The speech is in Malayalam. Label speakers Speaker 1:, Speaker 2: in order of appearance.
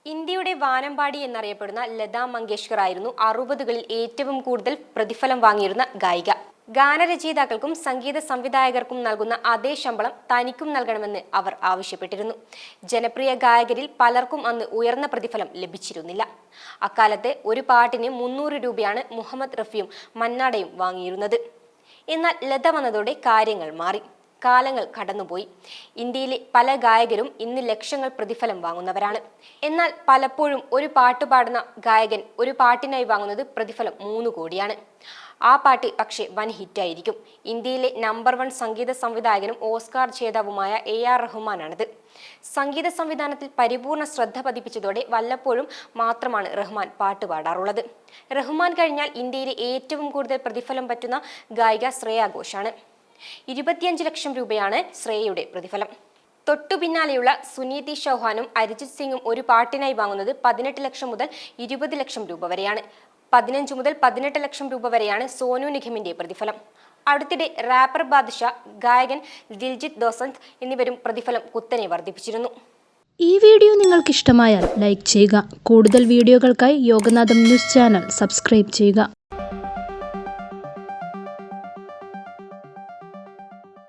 Speaker 1: ഇന്ത്യയുടെ വാനമ്പാടി എന്നറിയപ്പെടുന്ന ലതാ മങ്കേഷ്കർ ആയിരുന്നു 60കളിൽ ഏറ്റവും കൂടുതൽ പ്രതിഫലം വാങ്ങിയിരുന്ന ഗായിക. ഗാനരചയിതാക്കൾക്കും സംഗീത സംവിധായകർക്കും നൽകുന്ന അതേ ശമ്പളം തനിക്കും നൽകണമെന്ന് അവർ ആവശ്യപ്പെട്ടിരുന്നു. ജനപ്രിയ ഗായകരിൽ പലർക്കും അന്ന് ഉയർന്ന പ്രതിഫലം ലഭിച്ചിരുന്നില്ല. അക്കാലത്തെ ഒരു പാട്ടിന് 300 രൂപയാണ് മുഹമ്മദ് റഫിയും മന്നാടയും വാങ്ങിയിരുന്നത്. എന്നാൽ ലത വന്നതോടെ കാര്യങ്ങൾ മാറി. കാലങ്ങൾ കടന്നുപോയി. ഇന്ത്യയിലെ പല ഗായകരും ഇന്ന് ലക്ഷങ്ങൾ പ്രതിഫലം വാങ്ങുന്നവരാണ്. എന്നാൽ പലപ്പോഴും ഒരു പാട്ട് പാടുന്ന ഗായകൻ ഒരു പാട്ടിനായി വാങ്ങുന്നത് പ്രതിഫലം 3 കോടിയാണ്. ആ പാട്ട് പക്ഷേ വൻ ഹിറ്റായിരിക്കും. ഇന്ത്യയിലെ നമ്പർ 1 സംഗീത സംവിധായകനും ഓസ്കാർ ജേതാവുമായ AR റഹ്മാനാണിത്. സംഗീത സംവിധാനത്തിൽ പരിപൂർണ ശ്രദ്ധ പതിപ്പിച്ചതോടെ വല്ലപ്പോഴും മാത്രമാണ് റഹ്മാൻ പാട്ട് പാടാറുള്ളത്. റഹ്മാൻ കഴിഞ്ഞാൽ ഇന്ത്യയിലെ ഏറ്റവും കൂടുതൽ പ്രതിഫലം പറ്റുന്ന ഗായിക ശ്രേയ ഘോഷാണ്. 25 ലക്ഷം രൂപയാണ് ശ്രേയയുടെ പ്രതിഫലം. തൊട്ടു പിന്നാലെയുള്ള സുനീതി ചൗഹാനും അരിജിത് സിംഗും ഒരു പാട്ടിനായി വാങ്ങുന്നത് 18 ലക്ഷം മുതൽ 20 ലക്ഷം രൂപ വരെയാണ്. 15 മുതൽ 18 ലക്ഷം രൂപ വരെയാണ് സോനു നിഗമിന്റെ പ്രതിഫലം. അടുത്തിടെ റാപ്പർ ബാദ്ഷാ, ഗായകൻ ദിൽജിത്ത് ദോസഞ്ച് എന്നിവരും പ്രതിഫലം കുത്തനെ വർദ്ധിപ്പിച്ചിരുന്നു.
Speaker 2: ഈ വീഡിയോ നിങ്ങൾക്ക് ഇഷ്ടമായാൽ ലൈക്ക് ചെയ്യുക. കൂടുതൽ വീഡിയോകൾക്കായി യോഗനാഥം ന്യൂസ് ചാനൽ സബ്സ്ക്രൈബ് ചെയ്യുക.